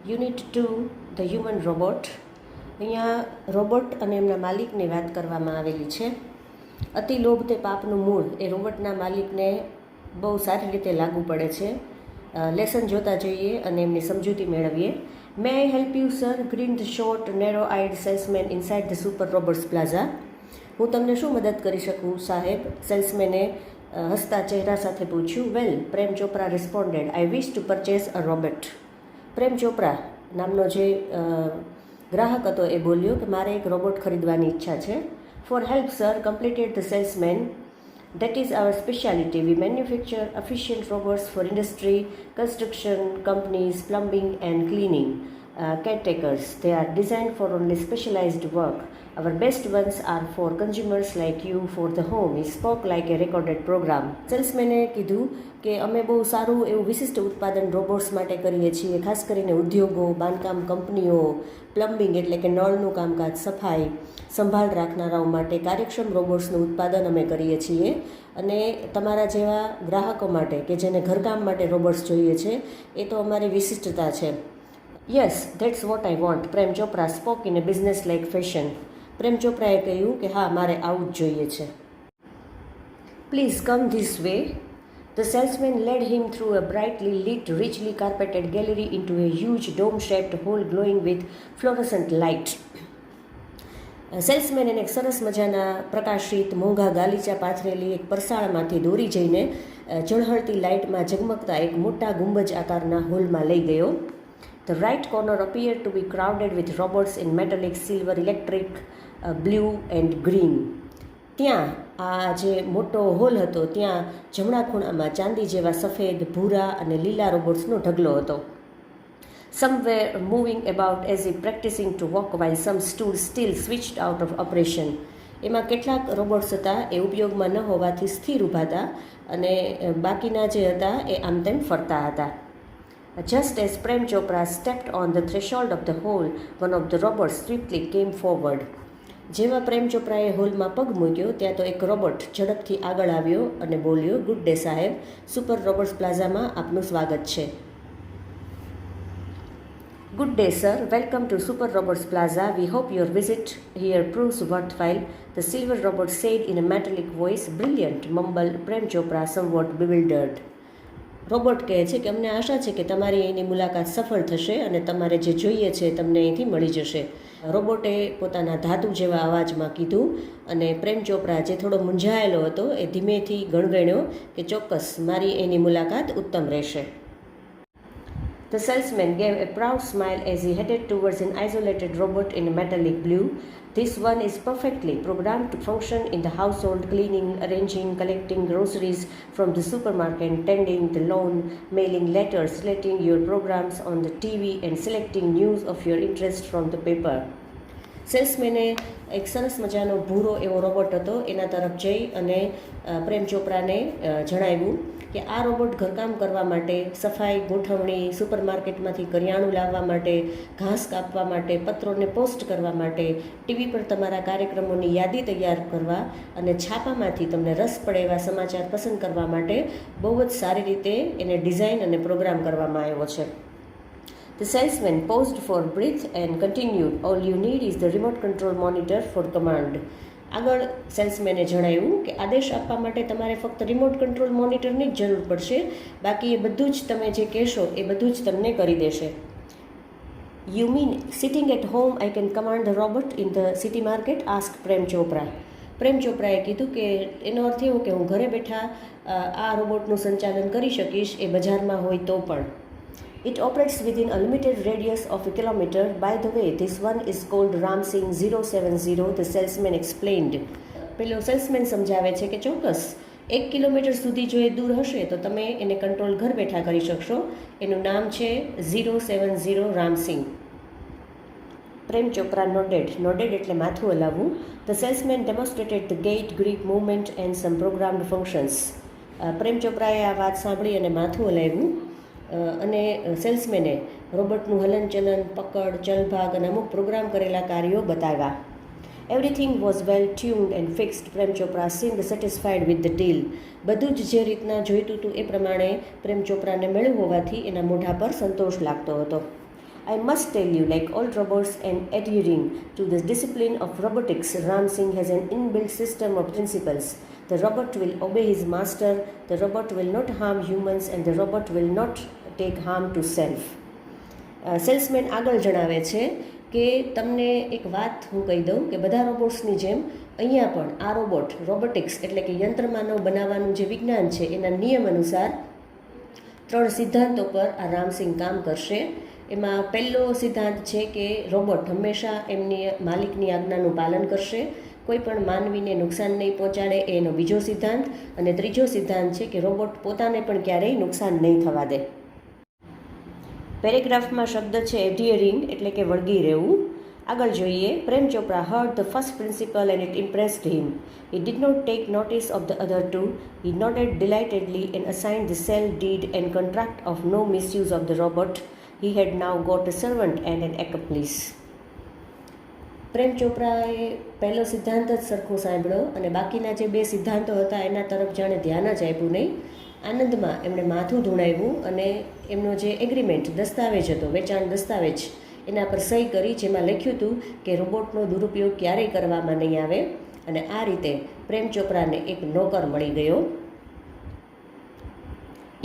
Unit 2 the human robot. અહીંયા robot અને એમના માલિકની વાત કરવામાં આવેલી છે. અતિ લોભ તે પાપનું મૂળ એ રોબોટના માલિકને બહુ સારી રીતે લાગુ પડે છે. લેસન જોતા જઈએ અને એમની સમજૂતી મેળવીએ. May I help you sir? Green the short narrow eyed salesman inside the super robots plaza. હું તમને શું મદદ કરી શકું સાહેબ? સેલ્સમેને હસતા ચહેરા સાથે પૂછ્યું. Well, Prem Chopra responded, I wish to purchase a robot. Prem Chopra નામનો જે ગ્રાહક હતો એ બોલ્યો કે મારે એક રોબોટ ખરીદવાની ઈચ્છા છે. For help sir, completed the salesman. That is our specialty. We manufacture efficient robots for industry, construction companies, plumbing and cleaning, caretakers. They are designed for only specialized work. Our best ones are for consumers like you for the home. He spoke like a recorded program. સેલ્સમેને કીધું કે અમે બહુ સારું એવું વિશિષ્ટ ઉત્પાદન robots માટે કરીએ છીએ, ખાસ કરીને ઉદ્યોગો, બાંધકામ કંપનીઓ, પ્લમ્બિંગ એટલે કે નળનું કામકાજ, સફાઈ સંભાળ રાખનારાઓ માટે કાર્યક્ષમ રોબોટ્સનું ઉત્પાદન અમે કરીએ છીએ. અને તમારા જેવા ગ્રાહકો માટે કે જેને ઘરકામ માટે રોબોટ્સ જોઈએ છે એ તો અમારી વિશિષ્ટતા છે. Yes, that's what I want. Prem Chopra spoke in a business like fashion. Prem ચોપરાએ કહ્યું કે હા, મારે આવું જ જોઈએ છે. Please come this way. The salesman led him through a brightly lit, richly carpeted gallery into a huge dome-shaped hall glowing with fluorescent light. Salesman એને એક સરસ મજાના પ્રકાશિત મોંઘા ગાલીચા પાથરેલી એક પરસાળામાંથી દોરી જઈને ઝળહળતી લાઇટમાં ઝગમગતા એક મોટા ગુંબજ આકારના હોલમાં લઈ ગયો. The right corner appeared to be crowded with robots in metallic, silver, electric, blue and green. ત્યાં આ જે મોટો હોલ હતો ત્યાં જમણા ખૂણામાં ચાંદી જેવા સફેદ, ભૂરા અને લીલા રોબોટ્સનો ઢગલો હતો. Some were moving about as if practicing to walk while some stood still, switched out of operation. એમાં કેટલાક રોબોટ્સ હતા એ ઉપયોગમાં ન હોવાથી સ્થિર ઊભા હતા અને બાકીના જે હતા એ આમ તેમ ફરતા હતા. Just as Prem Chopra stepped on the threshold of the hall, one of the robots swiftly came forward. જેવા પ્રેમ ચોપરાએ હોલમાં પગ મૂક્યો ત્યાં તો એક રોબોટ ઝડપથી આગળ આવ્યો અને બોલ્યો, ગુડ ડે સાહેબ, સુપર રોબોટ્સ પ્લાઝામાં આપનું સ્વાગત છે. Good day, sir. Welcome to Super Robots Plaza. We hope your visit here proves worthwhile, the silver robot said in a metallic voice. Brilliant, mumbled Prem Chopra, somewhat bewildered. Robot કહે છે કે અમને આશા છે કે તમારી એની મુલાકાત સફળ થશે અને તમારે જે જોઈએ છે તમને અહીંથી મળી જશે. રોબોટે પોતાના ધાતુ જેવા અવાજમાં કીધું અને પ્રેમ ચોપરા જે થોડો મૂંઝાયેલો હતો એ ધીમેથી ગણગણ્યો કે ચોક્કસ મારી એની મુલાકાત ઉત્તમ રહેશે. The salesman gave a proud smile as he headed towards an isolated robot in metallic blue. This one is perfectly programmed to function in the household, cleaning, arranging, collecting groceries from the supermarket, tending the lawn, mailing letters, selecting your programs on the TV and selecting news of your interest from the paper. સેલ્સમેને એક સરસ મજાનો ભૂરો એવો robot હતો એના તરફ જઈ અને પ્રેમ ચોપરાને જણાવ્યું કે આ રોબોટ ઘરકામ કરવા માટે, સફાઈ, ગોઠવણી, સુપરમાર્કેટમાંથી કરિયાણું લાવવા માટે, ઘાસ કાપવા માટે, પત્રોને પોસ્ટ કરવા માટે, ટીવી પર તમારા કાર્યક્રમોની યાદી તૈયાર કરવા અને છાપામાંથી તમને રસ પડે એવા સમાચાર પસંદ કરવા માટે બહુ જ સારી રીતે એને ડિઝાઇન અને પ્રોગ્રામ કરવામાં આવ્યો છે. The salesman paused for breath and continued, all you need is the remote control monitor for command. આગળ સેલ્સમેને જણાવ્યું કે આદેશ આપવા માટે તમારે ફક્ત રિમોટ કંટ્રોલ મોનિટરની જ જરૂર પડશે, બાકી એ બધું જ તમે જે કહેશો એ બધું જ તમને કરી દેશે. You mean sitting at home I can command the robot in the city market? asked Prem Chopra. પ્રેમ ચોપરાએ કીધું કે એનો અર્થ એવો કે હું ઘરે બેઠા આ રોબોટનું સંચાલન કરી શકીશ એ બજારમાં હોય તો પણ. It operates within a limited radius of a kilometer. By the way, this one is called Ramsing 070, the salesman explained. પેલો સેલ્સમેન સમજાવે છે કે ચોક્કસ 1 કિલોમીટર સુધી જો એ દૂર હશે તો તમે એને કંટ્રોલ ઘર બેઠા કરી શકશો. એનું નામ છે 070 રામસિંગ. પ્રેમ ચોપરા નોડેડ એટલે માથું હલાવવું. The salesman demonstrated the gait, Greek movement and some programmed functions. પ્રેમ ચોપરાએ આ વાત સાંભળી અને માથું હલાવ્યું અને સેલ્સમેને રોબોટનું હલનચલન, પકડ, ચલભાગ અને અમુક પ્રોગ્રામ કરેલા કાર્યો બતાવ્યા. Everything was well tuned and fixed. Prem Chopra seemed satisfied with the deal. બધું જ જે રીતના જોઈતું હતું એ પ્રમાણે પ્રેમ ચોપરાને મળ્યું હોવાથી એના મોઢા પર સંતોષ લાગતો હતો. I must tell you, like all robots and adhering to the discipline of robotics, Ram Singh has an inbuilt system of principles. The robot will obey his master, the robot will not harm humans, and the robot will not take harm to self. Salesman આગળ જણાવે છે કે તમને એક વાત હું કહી દઉં કે બધા રોબોટ્સની જેમ અહીંયા પણ આ રોબોટિક્સ એટલે કે યંત્રમાનવ બનાવવાનું જે વિજ્ઞાન છે એના નિયમ અનુસાર 3 સિદ્ધાંતો પર આ રામસિંહ કામ કરશે. એમાં પહેલો સિદ્ધાંત છે કે રોબોટ હંમેશા એમની માલિકની આજ્ઞાનું પાલન કરશે, કોઈ પણ માનવીને નુકસાન નહીં પહોંચાડે, એનો બીજો સિદ્ધાંત. અને ત્રીજો સિદ્ધાંત છે કે રોબોટ પોતાને પણ ક્યારેય નુકસાન નહીં થવા દે. પેરેગ્રાફમાં શબ્દ છે એડિયરિંગ એટલે કે વળગી રહેવું. આગળ જોઈએ. Prem Chopra heard the first principle and it impressed him. He did not take notice of the other two. He nodded delightedly and assigned the cell deed and contract of no misuse of the robot. He had now got a servant and an accomplice. પ્રેમ ચોપરાએ પહેલો સિદ્ધાંત જ સરખો સાંભળ્યો અને બાકીના જે 2 સિદ્ધાંતો હતા એના તરફ જાણે ધ્યાન જ આપ્યું નહીં. આનંદમાં એમણે માથું ધૂણાવ્યું અને એમનો જે એગ્રીમેન્ટ દસ્તાવેજ હતો, વેચાણ દસ્તાવેજ, એના પર સહી કરી, જેમાં લખ્યું હતું કે રોબોટનો દુરુપયોગ ક્યારેય કરવામાં નહીં આવે. અને આ રીતે પ્રેમ ચોપરાને એક નોકર મળી ગયો.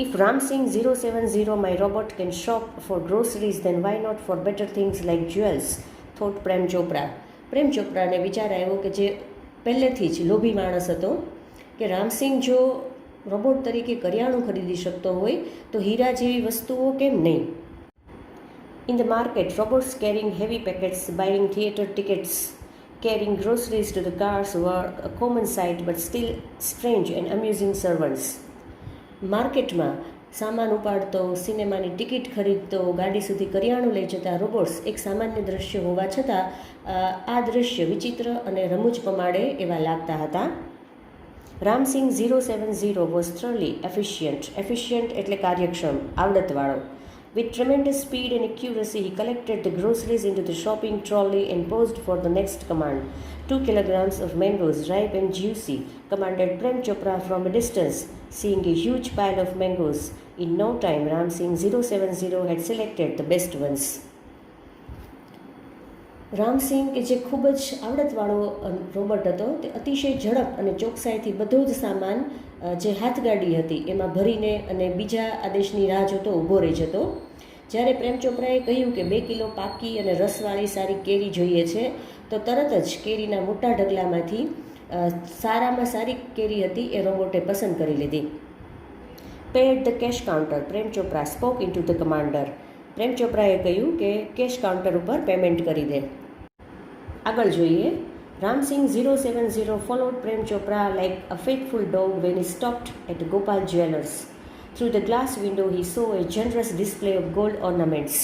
If Ram Singh 070, my robot, can shop for groceries, then why not for better things like jewels? Thought Prem Chopra. પ્રેમ ચોપરાને વિચાર આવ્યો કે જે પહેલેથી જ લોભી માણસ હતો કે રામસિંહ જો રોબોટ તરીકે કરિયાણું ખરીદી શકતો હોય તો હીરા જેવી વસ્તુઓ કેમ નહીં. In the market, robots carrying heavy packets, buying theatre tickets, carrying groceries to the cars were a common sight but still strange and amusing servants. માર્કેટમાં સામાન ઉપાડતો, સિનેમાની ટિકિટ ખરીદતો, ગાડી સુધી કરિયાણું લઈ જતા રોબોટ્સ એક સામાન્ય દ્રશ્ય હોવા છતાં આ દ્રશ્ય વિચિત્ર અને રમૂજ પમાડે એવા લાગતા હતા. રામસિંહ 070 was thoroughly efficient એટલે કાર્યક્ષમ, આવડતવાળો. With tremendous speed and accuracy, he collected the groceries into the shopping trolley and posed for the next command. 2 kilograms of mangoes, ripe and juicy, commanded Prem Chopra from a distance. Seeing a huge pile of mangoes, in no time Ram Singh 070 had selected the best ones. Ramsinh કે જે ખૂબ જ આવડતવાળો robot હતો તે અતિશય ઝડપ અને ચોકસાઈથી બધો જ સામાન જે હાથગાડી હતી એમાં ભરીને અને બીજા આદેશની રાહ જોતો ઊભો રહી જતો. જ્યારે પ્રેમ ચોપરાએ કહ્યું કે 2 કિલો પાકી અને રસવાળી સારી કેરી જોઈએ છે તો તરત જ કેરીના મોટા ઢગલામાંથી સારામાં સારી કેરી હતી એ રોબોટે પસંદ કરી લીધી. Paid the cash counter, Prem Chopra spoke into the commander. Prem ચોપરાએ કહ્યું કે કેશ કાઉન્ટર ઉપર પેમેન્ટ કરી દે. આગળ જોઈએ. Ramsingh 070 followed Prem Chopra like a faithful dog when he stopped at Gopal Jewellers. Through the glass window he saw a generous display of gold ornaments.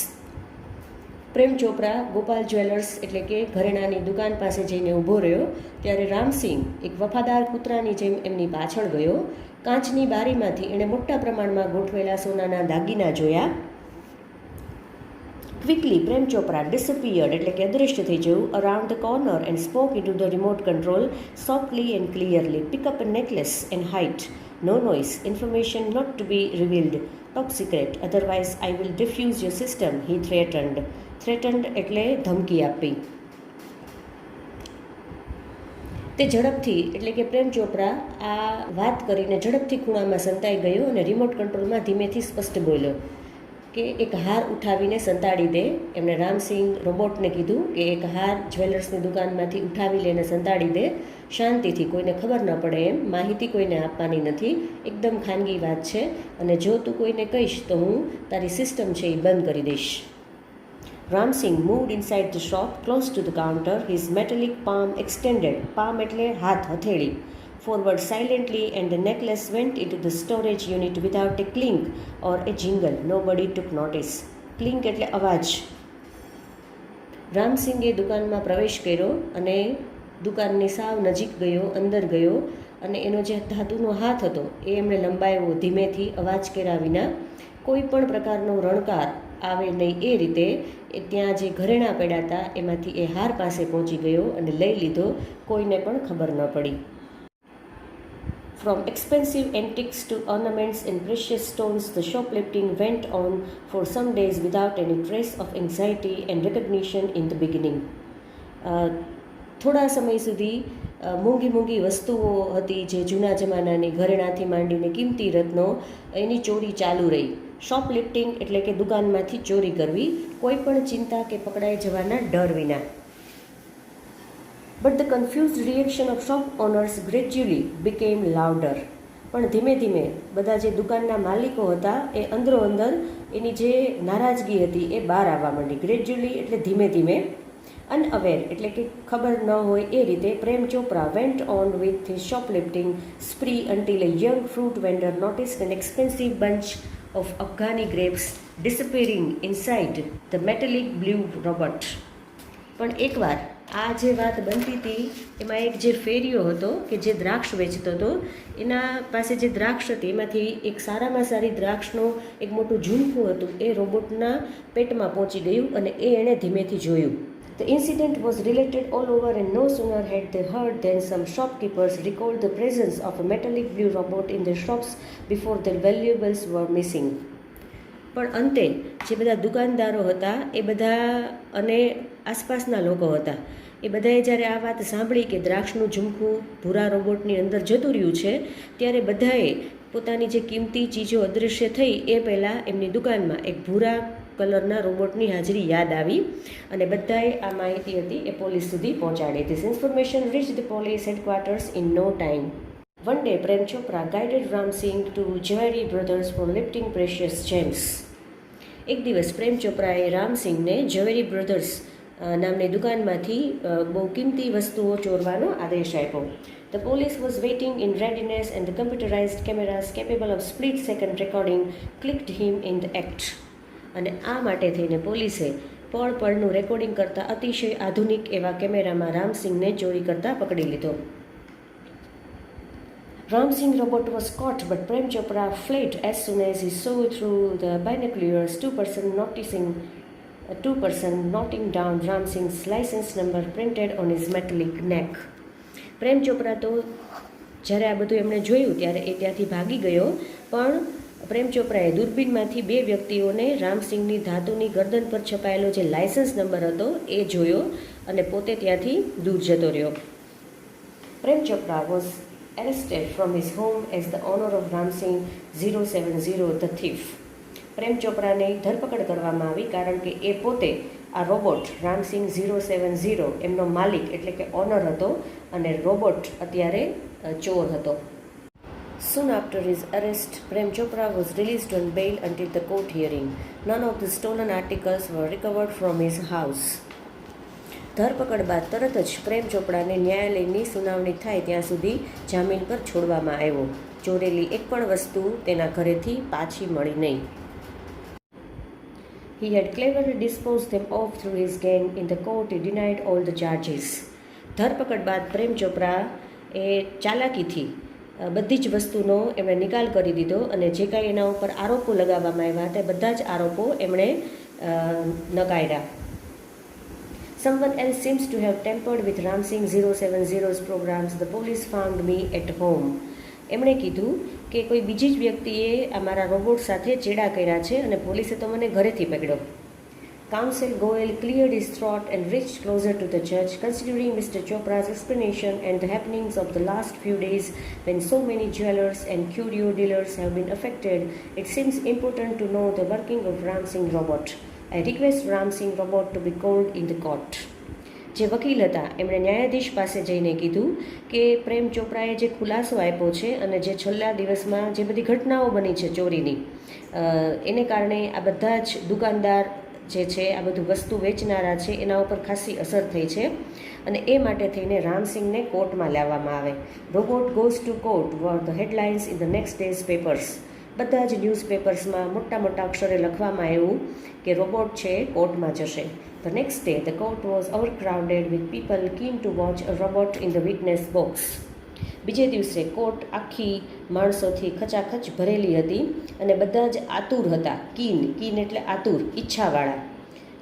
Prem Chopra Gopal jewellers એટલે કે ઘરેણાની દુકાન પાસે જઈને ઊભો રહ્યો ત્યારે રામસિંહ એક વફાદાર કૂતરાની જેમ એમની પાછળ ગયો. કાચની બારીમાંથી એણે મોટા પ્રમાણમાં ગોઠવેલા સોનાના દાગીના જોયા. Quickly, Prem Chopra disappeared એટલે કે અદૃશ્ય થઈ જવું around the corner and spoke into the remote control softly and clearly. Pick up a necklace and hide. No noise. Information not to be revealed. Top secret. Otherwise, I will defuse your system, he threatened. Threatened એટલે ધમકી આપી. તે ઝડપથી એટલે કે પ્રેમ ચોપરા આ વાત કરીને ઝડપથી ખૂણામાં સંતાઈ ગયો અને રિમોટ કંટ્રોલમાં ધીમેથી સ્પષ્ટ બોલ્યો કે એક હાર ઉઠાવીને સંતાડી દે. એમણે રામસિંહ રોબોટને કીધું કે એક હાર જ્વેલર્સની દુકાનમાંથી ઉઠાવી લઈને સંતાડી દે, શાંતિથી, કોઈને ખબર ન પડે એમ, માહિતી કોઈને આપવાની નથી, એકદમ ખાનગી વાત છે અને જો તું કોઈને કહીશ તો હું તારી સિસ્ટમ છે એ બંધ કરી દઈશ. Ramsingh moved inside the shop, close to the counter, his metallic palm extended, palm એટલે હાથ, હથેળી, forward silently, and the necklace went into the storage unit without a clink or a jingle. Nobody took notice. Clink એટલે અવાજ. રામસિંહે દુકાનમાં પ્રવેશ કર્યો અને દુકાનની સાવ નજીક ગયો, અંદર ગયો અને એનો જે ધાતુનો હાથ હતો એ એમણે લંબાવ્યો ધીમેથી, અવાજ કર્યા વિના. કોઈ પણ પ્રકારનો રણકાર આવે નહીં એ રીતે એ ત્યાં જે ઘરેણાં પડ્યા હતા એમાંથી એ હાર પાસે પહોંચી ગયો અને લઈ લીધો, કોઈને પણ ખબર ન પડી. From expensive antiques to ornaments and precious stones, the shoplifting went on for some days without any trace of anxiety and recognition in the beginning. થોડા સમય સુધી મોંઘી મોંઘી વસ્તુઓ હતી જે જૂના જમાનાની ઘરેણાથી માંડીને કિંમતી રત્નો એની ચોરી ચાલુ રહી. શોપલિફ્ટિંગ એટલે કે દુકાનમાંથી ચોરી કરવી કોઈ પણ ચિંતા કે પકડાઈ જવાના ડર વિના. But the confused reaction of shop owners gradually became louder. પણ ધીમે ધીમે બધા જે દુકાનના માલિકો હતા એ અંદરો અંદર એની જે નારાજગી હતી એ બહાર આવવા માંડી. ગ્રેજ્યુઅલી એટલે ધીમે ધીમે. અનઅવેર એટલે કે ખબર ન હોય એ રીતે Prem Chopra went on with his shoplifting spree until a young fruit vendor noticed an expensive bunch of Afghani grapes disappearing inside the metallic blue robot. પણ એકવાર આ જે વાત બનતી હતી એમાં એક જે ફેરિયો હતો કે જે દ્રાક્ષ વેચતો હતો એના પાસે જે દ્રાક્ષ હતી એમાંથી એક સારામાં સારી દ્રાક્ષનું એક મોટું ઝૂમખું હતું એ રોબોટના પેટમાં પહોંચી ગયું અને એ એણે ધીમેથી જોયું. The incident was related all over, and no sooner had they heard than some shopkeepers recalled the presence of a metallic blue robot in their shops before their valuables were missing. પણ અંતે જે બધા દુકાનદારો હતા એ બધા અને આસપાસના લોકો હતા એ બધાએ જ્યારે આ વાત સાંભળી કે દ્રાક્ષનું ઝુમખું ભૂરા રોબોટની અંદર જતું રહ્યું છે ત્યારે બધાએ પોતાની જે કિંમતી ચીજો અદૃશ્ય થઈ એ પહેલાં એમની દુકાનમાં એક ભૂરા કલરના રોબોટની હાજરી યાદ આવી અને બધાએ આ માહિતી હતી એ પોલીસ સુધી પહોંચાડી. This information reach the police headquarters in no time. One day Prem Chopra guided Ram Singh to jewellery brothers for lifting precious gems. એક દિવસ પ્રેમ ચોપરાએ રામસિંહને જ્વેલરી બ્રધર્સ નામની દુકાનમાંથી બહુ કિંમતી વસ્તુઓ ચોરવાનો આદેશ આપ્યો. The police was waiting in readiness and the computerized cameras capable of split-second recording clicked him in the act. અને આ માટે થઈને પોલીસે પળનું રેકોર્ડિંગ કરતા અતિશય આધુનિક એવા કેમેરામાં રામસિંહને ચોરી કરતા પકડી લીધો. Ramsingh robot was caught, but Prem Chopra fled as soon as he saw through the binoculars two person noting down Ramsingh's license number printed on his metallic neck. Prem Chopra તો જ્યારે આ બધું એમણે જોયું ત્યારે એ ત્યાંથી ભાગી ગયો, પણ પ્રેમ ચોપરાએ દૂરબીનમાંથી બે વ્યક્તિઓને રામસિંહની ધાતુની ગરદન પર છપાયેલો જે લાયસન્સ નંબર હતો એ જોયો અને પોતે ત્યાંથી દૂર જતો રહ્યો. Prem Chopra was arrested from his home as the owner of Ramsingh 070 the thief. પ્રેમ ચોપરાની ધરપકડ કરવામાં આવી કારણ કે એ પોતે આ રોબોટ રામસિંહ 070 એમનો માલિક એટલે કે ઓનર હતો અને રોબોટ અત્યારે ચોર હતો. Soon after his arrest, Prem Chopra was released on bail until the court hearing. None of the stolen articles were recovered from his house. ધરપકડ બાદ તરત જ પ્રેમ ચોપડાને ન્યાયાલયની સુનાવણી થાય ત્યાં સુધી જામીન પર છોડવામાં આવ્યો. ચોરેલી એક પણ વસ્તુ તેના ઘરેથી પાછી મળી નહીં. He had cleverly disposed them off through his gang. In the court, he denied all the charges. ધરપકડ બાદ પ્રેમ ચોપરા એ ચાલાકીથી બધી જ વસ્તુનો એમણે નિકાલ કરી દીધો અને જે કાંઈ એના ઉપર આરોપો લગાવવામાં આવ્યા હતા બધા જ આરોપો એમણે નકાર્યા. Someone else seems to have tampered with Ramsingh 070's programs. The police found me at home. એમણે કીધું કે કોઈ બીજી જ વ્યક્તિએ અમારા રોબોટ સાથે ચેડા કર્યા છે અને પોલીસે તો મને ઘરેથી પકડ્યો. Counsel Goel cleared his throat and reached closer to the judge. Considering Mr. Chopra's explanation and the happenings of the last few days when so many jewelers and curio dealers have been affected, it seems important to know the working of Ramsingh robot. I request Ramsingh robot to be called in the court. જે વકીલ હતા એમણે ન્યાયાધીશ પાસે જઈને કીધું કે પ્રેમ ચોપરાએ જે ખુલાસો આપ્યો છે અને જે છેલ્લા દિવસમાં જે બધી ઘટનાઓ બની છે ચોરીની એને કારણે આ બધા જ દુકાનદાર જે છે આ બધું વસ્તુ વેચનારા છે એના ઉપર ખાસી અસર થઈ છે અને એ માટે થઈને રામસિંહને કોર્ટમાં લાવવામાં આવે. Robot goes to court were the headlines in the next days papers. બધા જ ન્યૂઝપેપર્સમાં મોટા મોટા અક્ષરે લખવામાં આવ્યું કે રોબોટ છે કોર્ટમાં જશે. The next day, the court was overcrowded with people keen to watch a robot in the witness box. બીજે દિવસે કોર્ટ આખી માણસોથી ખચાખચ ભરેલી હતી અને બધા જ આતુર હતા. કીન એટલે આતુર, ઈચ્છાવાળા.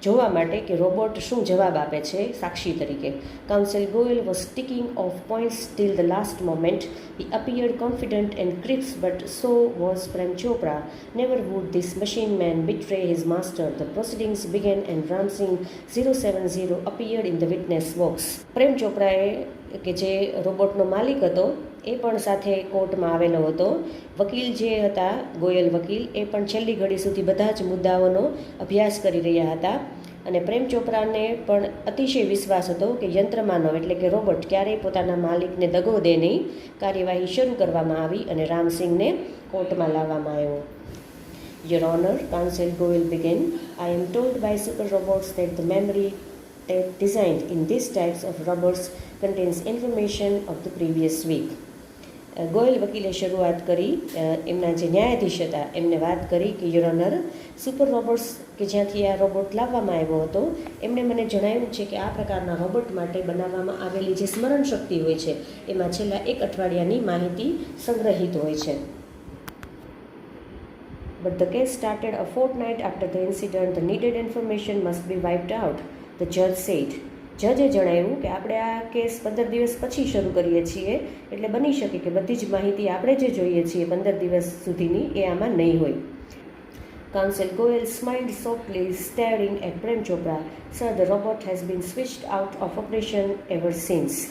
જોવા માટે કે રોબોટ શું જવાબ આપે છે સાક્ષી તરીકે. Counsel Goyal was ticking off points till the last moment. He appeared confident and crisp, but so was Prem Chopra. Never would this machine man betray his master. The proceedings began and Ram Singh 070 appeared in the witness box. પ્રેમ ચોપરાએ કે જે રોબોટનો માલિક હતો એ પણ સાથે કોર્ટમાં આવેલો હતો. વકીલ જે હતા ગોયલ વકીલ એ પણ છેલ્લી ઘડી સુધી બધા જ મુદ્દાઓનો અભ્યાસ કરી રહ્યા હતા અને પ્રેમ ચોપરાને પણ અતિશય વિશ્વાસ હતો કે યંત્રમાનવ એટલે કે રોબોટ ક્યારેય પોતાના માલિકને દગો દે નહીં. કાર્યવાહી શરૂ કરવામાં આવી અને રામસિંહને કોર્ટમાં લાવવામાં આવ્યો. Your Honor, Counsel Goyal began, I am told by super robots that the memory tape designed in these types of robots contains information of the previous week. Goyal વકીલે શરૂઆત કરી. એમના જે ન્યાયાધીશ હતા એમને વાત કરી કે યોર ઓનર, સુપર રોબોટ્સ કે જ્યાંથી આ રોબોટ લાવવામાં આવ્યો હતો એમણે મને જણાવ્યું છે કે આ પ્રકારના રોબોટ માટે બનાવવામાં આવેલી જે સ્મરણ શક્તિ હોય છે એમાં છેલ્લા એક અઠવાડિયાની માહિતી સંગ્રહિત હોય છે. But the case started a fortnight after the incident. The needed information must be wiped out, the judge said. જજે જણાવ્યું કે આપણે આ કેસ 15 દિવસ પછી શરૂ કરીએ છીએ એટલે બની શકે કે બધી જ માહિતી આપણે જે જોઈએ છીએ 15 દિવસ સુધીની એ આમાં નહીં હોય. Counsel Goyal smiled softly, staring at Prem Chopra. Sir, the robot has been switched out of operation ever since.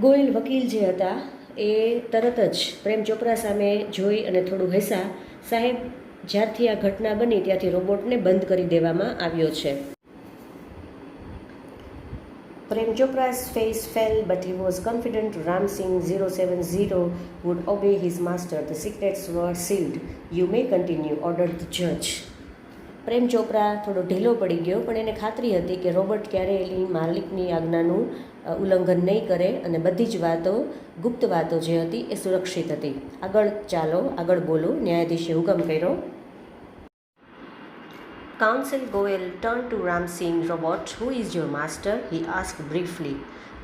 Goyal વકીલ જે હતા એ તરત જ પ્રેમ ચોપરા સામે જોઈ અને થોડું હસા. સાહેબ, જ્યારથી આ ઘટના બની ત્યારથી રોબોટને બંધ કરી દેવામાં આવ્યો છે. Prem Chopra's face fell, but he was confident Ram Singh 070 would obey his master. The secrets were sealed. You may continue, ordered the judge. Prem Chopra થોડો ઢીલો પડી ગયો પણ એને ખાતરી હતી કે રોબોટ ક્યારેય એની માલિકની આજ્ઞાનું ઉલ્લંઘન નહીં કરે અને બધી જ વાતો ગુપ્ત વાતો જે હતી એ સુરક્ષિત હતી. આગળ ચાલો, આગળ બોલો, ન્યાયાધીશે હુકમ કર્યો. Counsel Goyal turned to Ram Singh. Robot, who is your master? He asked briefly.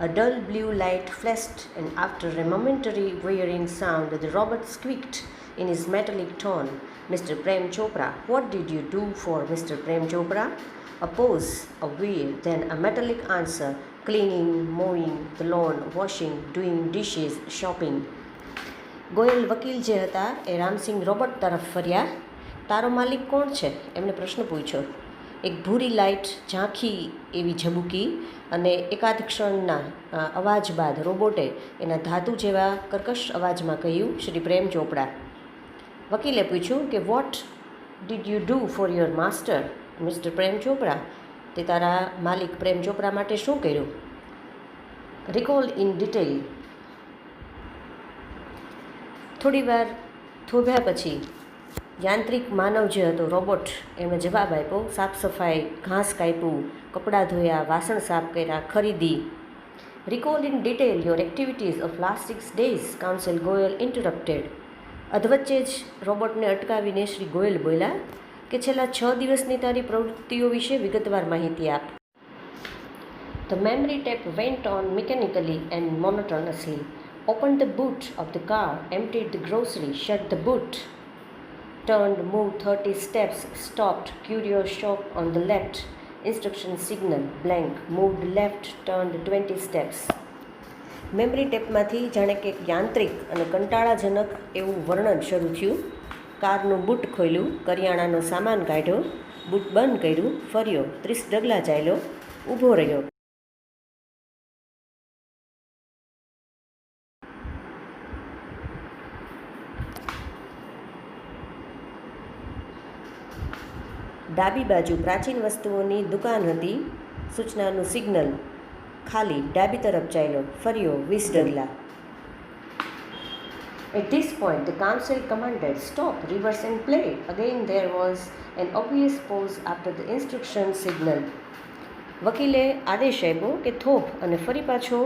A dull blue light flashed, and after a momentary whirring sound, the robot squeaked in his metallic tone. Mr. Prem Chopra, what did you do for Mr. Prem Chopra? A pause, a whir, then a metallic answer. Cleaning, mowing the lawn, washing, doing dishes, shopping. Goyal વકીલ જે હતા એ Ramsinh robot તરફ ફર્યા. તારો માલિક કોણ છે એમણે પ્રશ્ન પૂછ્યો. એક ભૂરી લાઇટ ઝાંખી એવી ઝબૂકી અને એકાદ ક્ષણના અવાજ બાદ રોબોટે એના ધાતુ જેવા કર્કશ અવાજમાં કહ્યું, શ્રી પ્રેમ ચોપડા. વકીલે પૂછ્યું કે what did you do for your master mister Prem Chopra? તે તારા માલિક પ્રેમ ચોપરા માટે શું કર્યું? Recall in detail. થોડીવાર થોભ્યા પછી યાંત્રિક માનવ જે હતો રોબોટ એમણે જવાબ આપ્યો. સાફ સફાઈ, ઘાસ કાપ્યું, કપડાં ધોયા, વાસણ સાફ કર્યા, ખરીદી. Recall in detail your activities of last 6 days, counsel Goyal interrupted. અધવચ્ચે જ રોબોટને અટકાવીને શ્રી ગોયલ બોલ્યા કે છેલ્લા 6 દિવસની તારી પ્રવૃત્તિઓ વિશે વિગતવાર માહિતી આપ. The memory tape went on mechanically and monotonously. Opened the boot of the car, emptied the grocery, shut the boot. Turned, moved 30 steps, stopped, curio shop on the left, instruction signal, blank, moved left, turned 20 steps. Memory ટેપમાંથી જાણે કે યાંત્રિક અને કંટાળાજનક એવું વર્ણન શરૂ થયું. કારનું boot ખોલ્યું, કરિયાણાનો સામાન કાઢ્યો, બૂટ બંધ કર્યું, ફર્યો, 30 ડગલા ચાલ્યો, ઊભો રહ્યો. ડાબી બાજુ પ્રાચીન વસ્તુઓની દુકાન હતી. સૂચનાનું સિગ્નલ ખાલી, ડાબી તરફ ચાલ્યો, ફર્યો, 20 ડગલા. At this point, the counsel commanded, "Stop, reverse and play." Again there was an obvious pause after the instruction signal. વકીલે આદેશ આપ્યો કે થોભ અને ફરી પાછો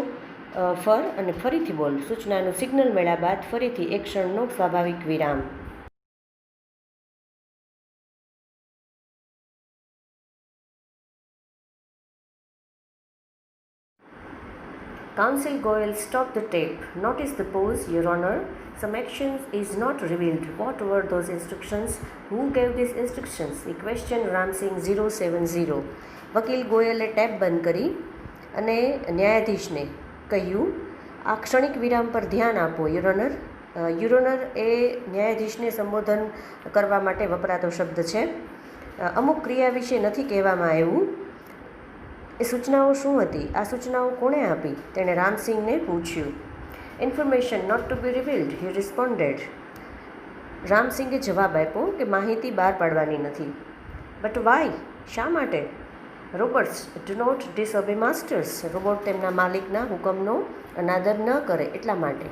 ફર અને ફરીથી બોલ. સૂચનાનું સિગ્નલ મળ્યા બાદ ફરીથી એક ક્ષણનો સ્વાભાવિક વિરામ. Counsel Goyal, stop the tape. Notice the pause, Your Honor. Some action is not revealed. What were those instructions? Who gave these instructions? The question Ram Singh 070. વકીલ ગોયલે ટેપ બંધ કરી અને ન્યાયાધીશને કહ્યું, આ ક્ષણિક વિરામ પર ધ્યાન આપો, યુર ઓનર. યુર ઓનર એ ન્યાયાધીશને સંબોધન કરવા માટે વપરાતો શબ્દ છે. અમુક ક્રિયા વિશે નથી કહેવામાં આવ્યું. એ સૂચનાઓ શું હતી? આ સૂચનાઓ કોણે આપી? તેણે રામસિંહને પૂછ્યું. Information not to be revealed, he responded. રામસિંગે જવાબ આપ્યો કે માહિતી બહાર પાડવાની નથી. But why? શા માટે? Robots do not disobey masters. Robot તેમના માલિકના હુકમનો અનાદર ન કરે એટલા માટે.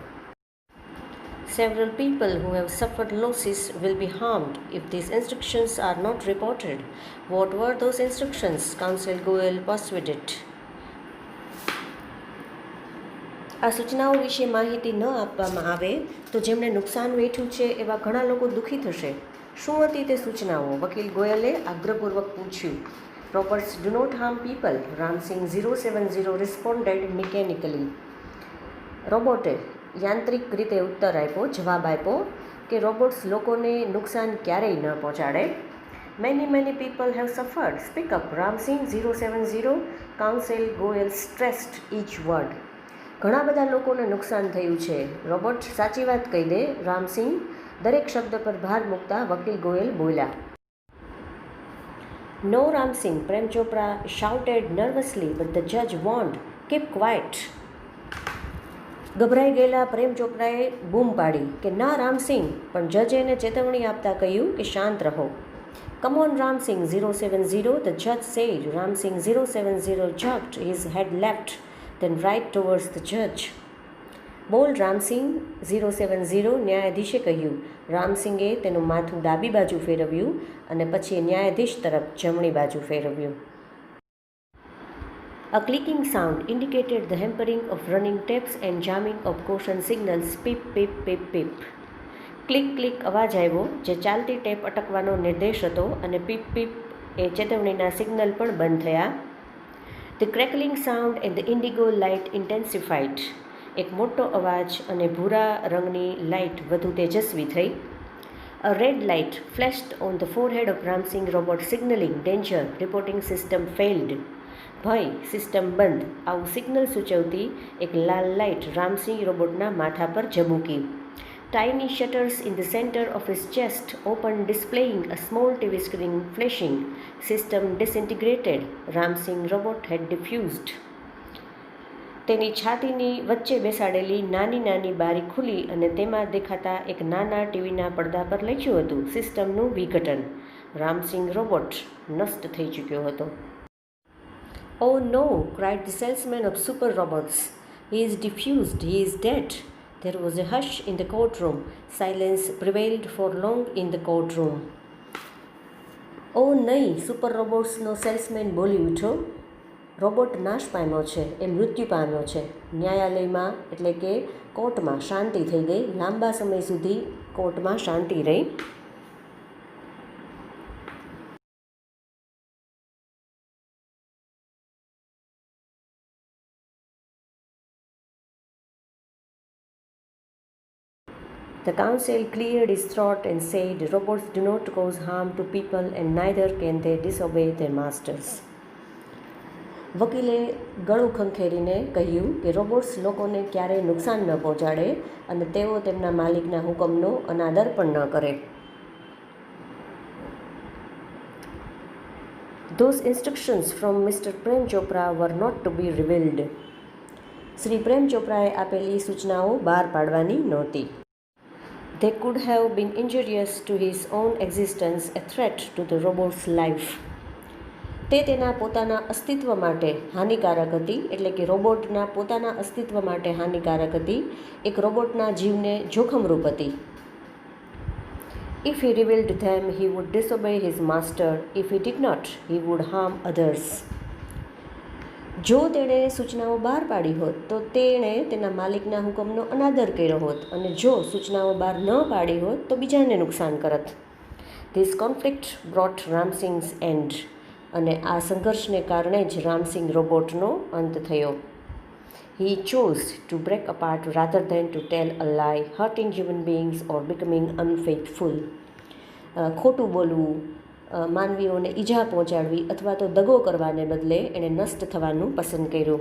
Several people who have suffered losses will be harmed if these instructions are not reported. What were those instructions? Counsel Goyal persuaded. આ સૂચનાઓ વિશે માહિતી ન આપવામાં આવે તો જેમણે નુકસાન વેઠ્યું છે એવા ઘણા લોકો દુઃખી થશે. શું હતી તે સૂચનાઓ? વકીલ ગોયલે આગ્રહપૂર્વક પૂછ્યું. Robots do not harm people. Ramsingh 070 responded mechanically. રોબોટે યાંત્રિક રીતે ઉત્તર આપ્યો, જવાબ આપ્યો કે રોબોટ્સ લોકોને નુકસાન ક્યારેય ન પહોંચાડે. Many people have suffered. Speak up Ramsingh 070. Council Goyal stressed each word. ઘણા બધા લોકોને નુકસાન થયું છે. રોબોટ સાચી વાત કહી દે. રામસિંહ દરેક શબ્દ પર ભાર મૂકતા વકીલ ગોયલ બોલ્યા. નો Ramsinh, Prem Chopra shouted નર્વસલી, but the જજ વોન્ડ, કીપ ક્વાઇટ. ગભરાઈ ગયેલા પ્રેમ ચોપરાએ બૂમ પાડી કે ના રામસિંહ, પણ જજે એને ચેતવણી આપતા કહ્યું કે શાંત રહો. કમ ઓન રામસિંહ 070, ધ જજ said. Ramsingh 070 jerked his head left, then right towards the judge. બોલ રામસિંહ 070, ન્યાયાધીશે કહ્યું. રામસિંગે તેનું માથું ડાબી બાજુ ફેરવ્યું અને પછી ન્યાયાધીશ તરફ જમણી બાજુ ફેરવ્યું. A clicking sound indicated the hampering of running tapes and jamming of caution signals. Pip, pip, pip, pip. Click click અવાજ આવ્યો જે ચાલતી ટેપ અટકવાનો નિર્દેશ હતો અને પીપ પીપ એ ચેતવણીના સિગ્નલ પણ બંધ થયા. The crackling sound and the indigo light intensified. એક મોટો અવાજ અને ભૂરા રંગની લાઇટ વધુ તેજસ્વી થઈ. A red light flashed on the forehead of Ramsingh robot signaling danger. Reporting system failed. ભય, સિસ્ટમ બંધ, આવું સિગ્નલ સૂચવતી એક લાલ લાઇટ રામસિંહ રોબોટના માથા પર ઝબૂકી. Tiny shutters in the center of his chest opened, displaying a small TV screen flashing. System disintegrated. Ramsingh robot had diffused. તેની છાતીની વચ્ચે બેસાડેલી નાની નાની બારી ખુલી અને તેમાં દેખાતા એક નાના ટીવીના પડદા પર લખ્યું હતું સિસ્ટમનું વિઘટન. રામસિંહ રોબોટ નષ્ટ થઈ ચૂક્યો હતો. Oh no, cried the salesman of Super Robots. He is diffused. He is dead. There was a hush in the courtroom. Silence prevailed for long in the courtroom. Oh નહીં, સુપર રોબોટ્સનો સેલ્સમેન બોલી ઉઠ્યો. Robot નાશ પામ્યો છે, એ મૃત્યુ પામ્યો છે. ન્યાયાલયમાં એટલે કે કોર્ટમાં શાંતિ થઈ ગઈ. લાંબા સમય સુધી કોર્ટમાં શાંતિ રહી. The counsel cleared his throat and said, robots do not cause harm to people and neither can they disobey their masters. વકીલે ગળું ખંખેરીને કહ્યું કે રોબોટ્સ લોકોને ક્યારેય નુકસાન ન પહોંચાડે અને તેઓ તેમના માલિકના હુકમનો અનાદર પણ ન કરે. Those instructions from Mr. Prem Chopra were not to be revealed. Shri પ્રેમ ચોપરાએ આપેલી સૂચનાઓ બહાર પાડવાની નહોતી. They could have been injurious to his own existence, a threat to the robot's life. તે તેના પોતાના અસ્તિત્વ માટે હાનિકારક હતી, એટલે કે રોબોટના પોતાના અસ્તિત્વ માટે હાનિકારક હતી, એક રોબોટના જીવને જોખમરૂપ હતી. If he revealed them, he would disobey his master. If he did not, he would harm others. જો તેણે સૂચનાઓ બહાર પાડી હોત તો તેણે તેના માલિકના હુકમનો અનાદર કર્યો હોત અને જો સૂચનાઓ બહાર ન પાડી હોત તો બીજાને નુકસાન કરત. This conflict brought Ramsingh's end. અને આ સંઘર્ષને કારણે જ રામસિંહ રોબોટનો અંત થયો. He chose to break apart rather than to tell a lie, hurting human beings or becoming unfaithful. ખોટું બોલવું, માનવીઓને ઈજા પહોંચાડવી અથવા તો દગો કરવાને બદલે એણે નષ્ટ થવાનું પસંદ કર્યું.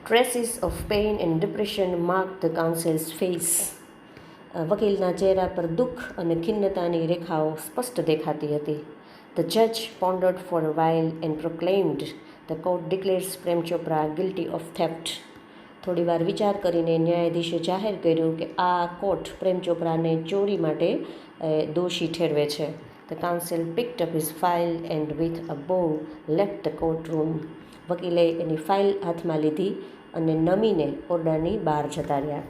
Traces of pain and depression marked the counsel's face. વકીલના ચહેરા પર દુઃખ અને ખિન્નતાની રેખાઓ સ્પષ્ટ દેખાતી હતી. The judge pondered for a while and proclaimed, "The court declares Prem Chopra guilty of theft." થોડીવાર વિચાર કરીને ન્યાયાધીશે જાહેર કર્યું કે આ કોર્ટ પ્રેમ ચોપરાને ચોરી માટે દોષી ઠેરવે છે. The counsel picked up his file and with a bow left the courtroom. વકીલે એની ફાઇલ હાથમાં લીધી અને નમીને ઓરડાની બહાર જતા રહ્યા.